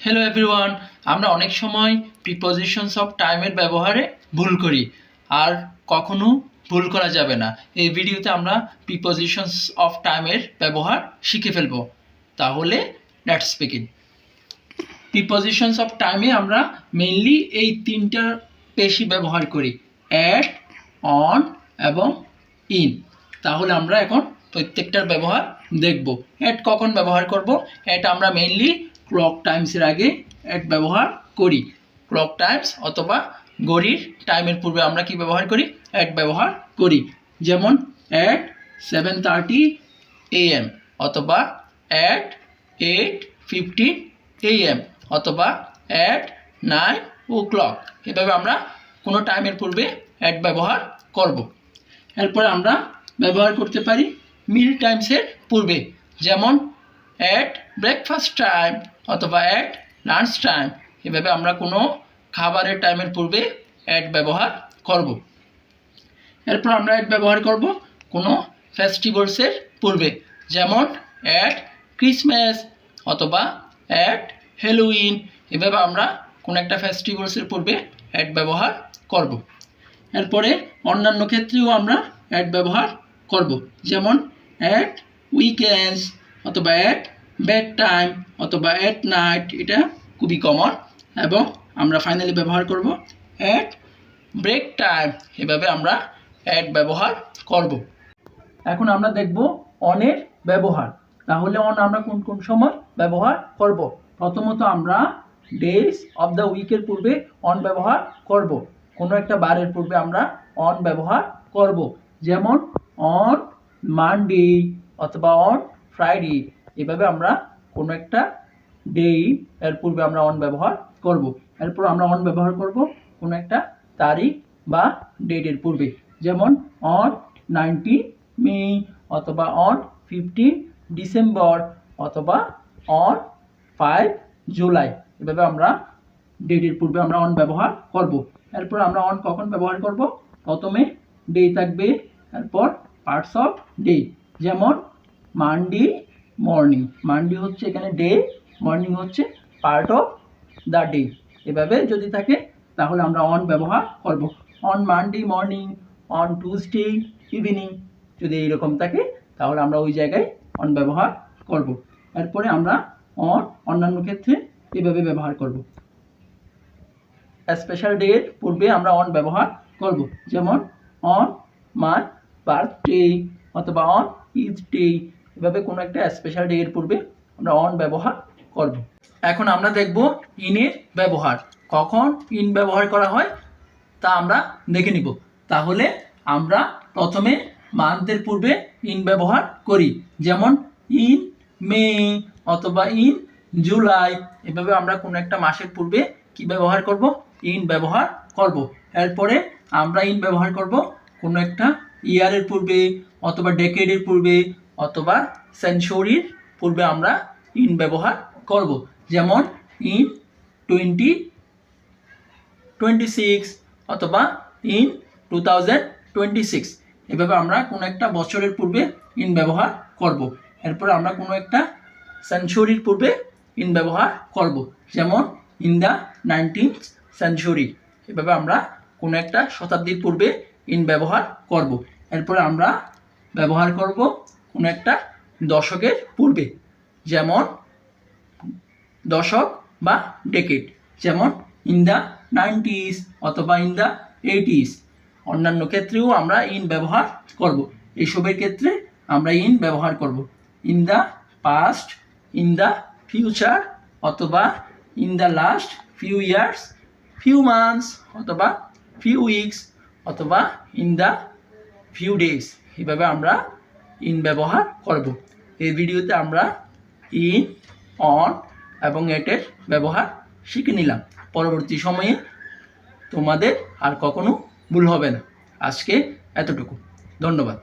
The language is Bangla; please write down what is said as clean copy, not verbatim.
হ্যালো এভরিওয়ান, আমরা অনেক সময় প্রিপজিশনস অফ টাইমের ব্যবহারে ভুল করি, আর কখনো ভুল করা যাবে না। এই ভিডিওতে আমরা প্রিপজিশনস অফ টাইমের ব্যবহার শিখে ফেলবো। তাহলে লেটস বিগিন। প্রিপজিশনস অফ টাইমে আমরা মেইনলি এই তিনটা বেশি ব্যবহার করি, অ্যাট, অন এবং ইন। তাহলে আমরা এখন প্রত্যেকটার ব্যবহার দেখব। অ্যাট কখন ব্যবহার করব? অ্যাট আমরা মেইনলি ক্লক টাইমসের আগে অ্যাট ব্যবহার করি। ক্লক টাইমস অথবা ঘড়ির টাইমের পূর্বে আমরা কি ব্যবহার করি? অ্যাট ব্যবহার করি। যেমন অ্যাট 7:30 AM অথবা অ্যাট 8:15 AM অথবা অ্যাট 9 o'clock। এভাবে আমরা কোনো টাইমের পূর্বে অ্যাট ব্যবহার করব। এরপরে আমরা ব্যবহার করতে পারি মিল টাইমসের পূর্বে, যেমন অ্যাট ব্রেকফাস্ট টাইম অথবা অ্যাট লাঞ্চ টাইম। এভাবে আমরা কোনো খাবারের টাইমের পূর্বে অ্যাট ব্যবহার করব। এরপর আমরা অ্যাট ব্যবহার করব কোনো ফেস্টিভ্যালসের পূর্বে, যেমন অ্যাট ক্রিসমাস অথবা অ্যাট হ্যালোউইন। এভাবে আমরা কোনো একটা ফেস্টিভ্যালসের পূর্বে অ্যাট ব্যবহার করব। এরপরে অন্যান্য ক্ষেত্রেও আমরা অ্যাট ব্যবহার করব, যেমন অ্যাট উইকেন্ডস অথবা অ্যাট বেড টাইম অথবা অ্যাট নাইট। এটা খুবই কমন। এবং আমরা ফাইনালি ব্যবহার করব অ্যাট ব্রেক টাইম। এভাবে আমরা অ্যাট ব্যবহার করব। এখন আমরা দেখব অনের ব্যবহার। তাহলে অন আমরা কোন কোন সময় ব্যবহার করব? প্রথমত আমরা ডেজ অফ দ্য উইকের পূর্বে অন ব্যবহার করব। কোনো একটা বারের পূর্বে আমরা অন ব্যবহার করব, যেমন অন মানডে অথবা অন ফ্রাইডে। এভাবে আমরা কোনো একটা ডে এর পূর্বে আমরা অন ব্যবহার করব। এরপর আমরা অন ব্যবহার করব কোনো একটা তারিখ বা ডেটের পূর্বে, যেমন অন 19 মে অথবা অন 15 ডিসেম্বর অথবা অন 5 জুলাই। এভাবে আমরা ডেটের পূর্বে আমরা অন ব্যবহার করব। এরপর আমরা অন কখন ব্যবহার করব? প্রথমে ডে থাকবে, এরপর পার্টস অফ ডে, যেমন মানডে মর্নিং। মানডে হচ্ছে এখানে ডে, মর্নিং হচ্ছে পার্ট অফ দ্য ডে। এভাবে যদি থাকে তাহলে আমরা অন ব্যবহার করব। On Monday morning, on Tuesday evening. যদি এইরকম থাকে তাহলে আমরা ওই জায়গায় অন ব্যবহার করব। এরপরে আমরা অন অন্যান্য ক্ষেত্রে এভাবে ব্যবহার করব। স্পেশাল ডে এর পূর্বে আমরা অন ব্যবহার করব, যেমন অন মাই বার্থডে অথবা অন ইজ ডে। এভাবে কোনো একটা স্পেশাল ডে এর পূর্বে আমরা অন ব্যবহার করব। এখন আমরা দেখব ইনের ব্যবহার। কখন ইন ব্যবহার করা হয় তা আমরা দেখে নিব। তাহলে আমরা প্রথমে মান্থের পূর্বে ইন ব্যবহার করি, যেমন ইন মে অথবা ইন জুলাই। এভাবে আমরা কোনো একটা মাসের পূর্বে কি ব্যবহার করব? ইন ব্যবহার করব। এরপরে আমরা ইন ব্যবহার করব কোনো একটা ইয়ারের পূর্বে অথবা ডেকেডের পূর্বে অথবা সেঞ্চুরির পূর্বে আমরা ইন ব্যবহার করব, যেমন ইন 2026 অথবা ইন 2026। এভাবে আমরা কোনো একটা বছরের পূর্বে ইন ব্যবহার করব। এরপর আমরা কোনো একটা সেঞ্চুরির পূর্বে ইন ব্যবহার করব, যেমন ইন দ্য 19th সেঞ্চুরি। এভাবে আমরা কোনো একটা শতাব্দীর পূর্বে ইন ব্যবহার করব। এরপরে আমরা ব্যবহার করব কোনো একটা দশকের পূর্বে, যেমন দশক বা ডেকেড, যেমন ইন দ্য 90s অথবা ইন দ্য 80s। অন্যান্য ক্ষেত্রেও আমরা ইন ব্যবহার করব। এইসবের ক্ষেত্রে আমরা ইন ব্যবহার করব in the past, in the future অথবা in the last few years, few months অথবা ফিউ উইকস অথবা ইন দ্য ফিউ ডেজ। এভাবে আমরা ইন ব্যবহার করব। এই ভিডিওতে আমরা ইন, অন এবং এটের ব্যবহার শিখে নিলাম। পরবর্তী সময়ে তোমাদের আর কখনো ভুল হবে না। আজকে এতটুকু। ধন্যবাদ।